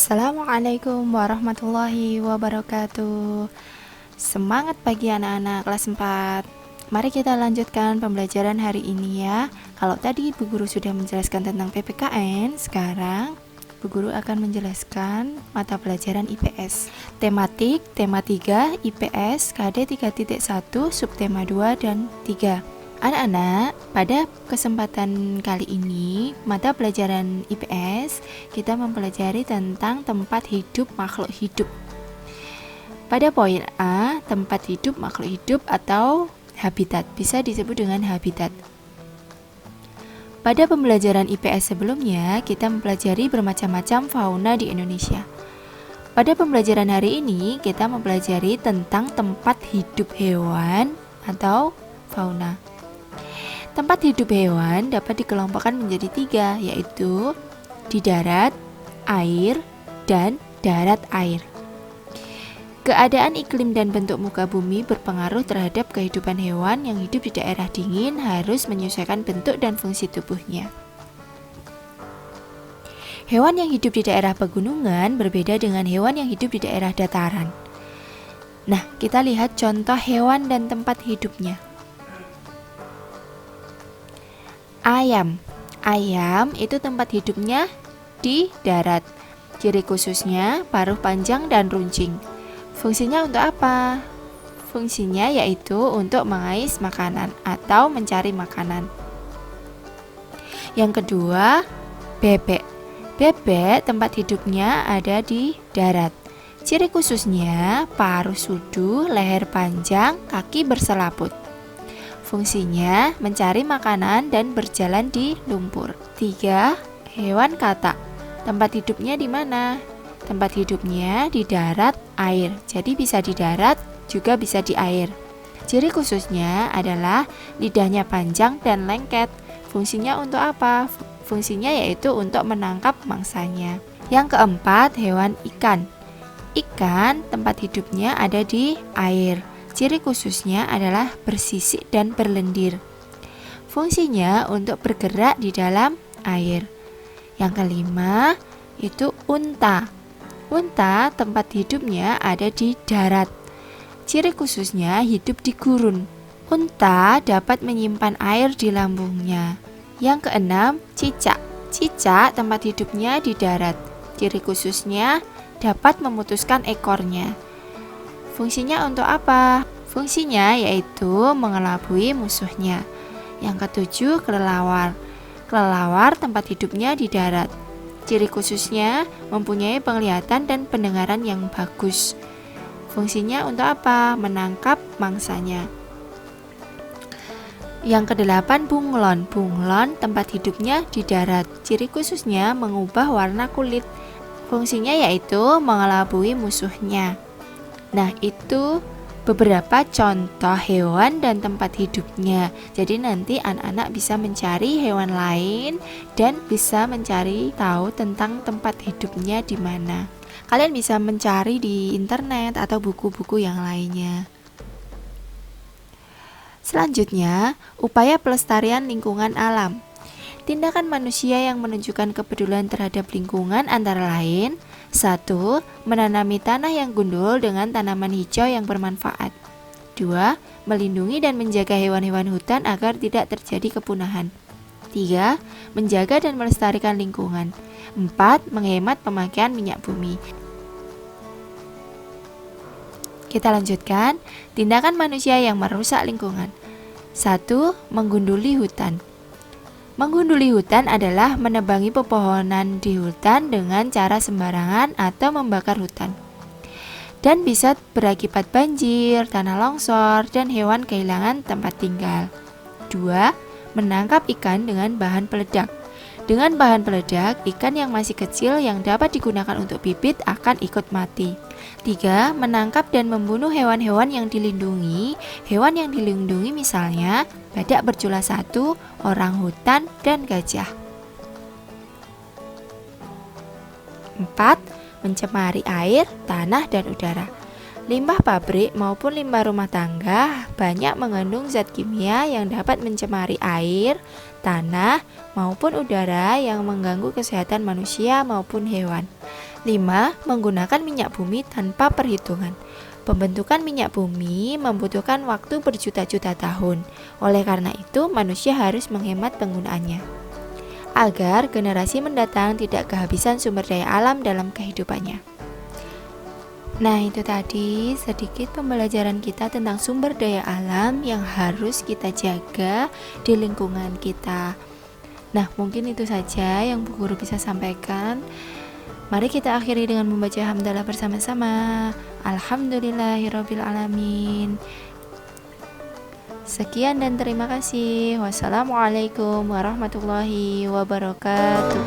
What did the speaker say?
Assalamualaikum warahmatullahi wabarakatuh. Semangat pagi anak-anak kelas 4. Mari kita lanjutkan pembelajaran hari ini ya. Kalau tadi Bu Guru sudah menjelaskan tentang PPKN, sekarang Bu Guru akan menjelaskan mata pelajaran IPS. Tematik, tema 3, IPS, KD 3.1, subtema 2 dan 3. Anak-anak, pada kesempatan kali ini, mata pelajaran IPS, kita mempelajari tentang tempat hidup makhluk hidup. Pada poin A, tempat hidup makhluk hidup atau habitat, bisa disebut dengan habitat. Pada pembelajaran IPS sebelumnya, kita mempelajari bermacam-macam fauna di Indonesia. Pada pembelajaran hari ini, kita mempelajari tentang tempat hidup hewan atau fauna. Tempat hidup hewan dapat dikelompokkan menjadi 3, yaitu di darat, air, dan darat air. Keadaan iklim dan bentuk muka bumi berpengaruh terhadap kehidupan hewan yang hidup di daerah dingin harus menyesuaikan bentuk dan fungsi tubuhnya. Hewan yang hidup di daerah pegunungan berbeda dengan hewan yang hidup di daerah dataran. Nah, kita lihat contoh hewan dan tempat hidupnya. Ayam. Ayam itu tempat hidupnya di darat. Ciri khususnya paruh panjang dan runcing. Fungsinya untuk apa? Fungsinya yaitu untuk mengais makanan atau mencari makanan. Yang kedua, bebek. Bebek tempat hidupnya ada di darat. Ciri khususnya paruh sudu, leher panjang, kaki berselaput. Fungsinya mencari makanan dan berjalan di lumpur. 3. Hewan katak. Tempat hidupnya di mana? Tempat hidupnya di darat air. Jadi bisa di darat, juga bisa di air. Ciri khususnya adalah lidahnya panjang dan lengket. Fungsinya untuk apa? Fungsinya yaitu untuk menangkap mangsanya. Yang keempat, hewan ikan. Ikan tempat hidupnya ada di air. Ciri khususnya adalah bersisik dan berlendir. Fungsinya untuk bergerak di dalam air. Yang kelima, itu unta. Unta tempat hidupnya ada di darat. Ciri khususnya hidup di gurun. Unta dapat menyimpan air di lambungnya. Yang keenam, cicak. Cicak tempat hidupnya di darat. Ciri khususnya dapat memutuskan ekornya. Fungsinya untuk apa? Fungsinya yaitu mengelabui musuhnya. Yang ketujuh, kelelawar. Kelelawar tempat hidupnya di darat. Ciri khususnya mempunyai penglihatan dan pendengaran yang bagus. Fungsinya untuk apa? Menangkap mangsanya. Yang kedelapan, bunglon. Bunglon tempat hidupnya di darat. Ciri khususnya mengubah warna kulit. Fungsinya yaitu mengelabui musuhnya. Nah, itu beberapa contoh hewan dan tempat hidupnya. Jadi nanti anak-anak bisa mencari hewan lain dan bisa mencari tahu tentang tempat hidupnya di mana. Kalian bisa mencari di internet atau buku-buku yang lainnya. Selanjutnya, upaya pelestarian lingkungan alam. Tindakan manusia yang menunjukkan kepedulian terhadap lingkungan antara lain: 1. Menanami tanah yang gundul dengan tanaman hijau yang bermanfaat. 2. Melindungi dan menjaga hewan-hewan hutan agar tidak terjadi kepunahan. 3. Menjaga dan melestarikan lingkungan. 4. Menghemat pemakaian minyak bumi. Kita lanjutkan. Tindakan manusia yang merusak lingkungan. 1. Menggunduli hutan. Menggunduli hutan adalah menebangi pepohonan di hutan dengan cara sembarangan atau membakar hutan, dan bisa berakibat banjir, tanah longsor, dan hewan kehilangan tempat tinggal. 2. Menangkap ikan dengan bahan peledak. Dengan bahan peledak, ikan yang masih kecil yang dapat digunakan untuk bibit akan ikut mati. 3. Menangkap dan membunuh hewan-hewan yang dilindungi. Hewan yang dilindungi misalnya badak berjula 1, orang hutan, dan gajah. 4. Mencemari air, tanah, dan udara. Limbah pabrik maupun limbah rumah tangga banyak mengandung zat kimia yang dapat mencemari air, tanah, maupun udara yang mengganggu kesehatan manusia maupun hewan. 5. Menggunakan minyak bumi tanpa perhitungan. Pembentukan minyak bumi membutuhkan waktu berjuta-juta tahun. Oleh karena itu, manusia harus menghemat penggunaannya agar generasi mendatang tidak kehabisan sumber daya alam dalam kehidupannya. Nah, itu tadi sedikit pembelajaran kita tentang sumber daya alam yang harus kita jaga di lingkungan kita. Nah, mungkin itu saja yang Bu Guru bisa sampaikan. Mari kita akhiri dengan membaca hamdalah bersama-sama. Alhamdulillahirabbil alamin. Sekian dan terima kasih. Wassalamualaikum warahmatullahi wabarakatuh.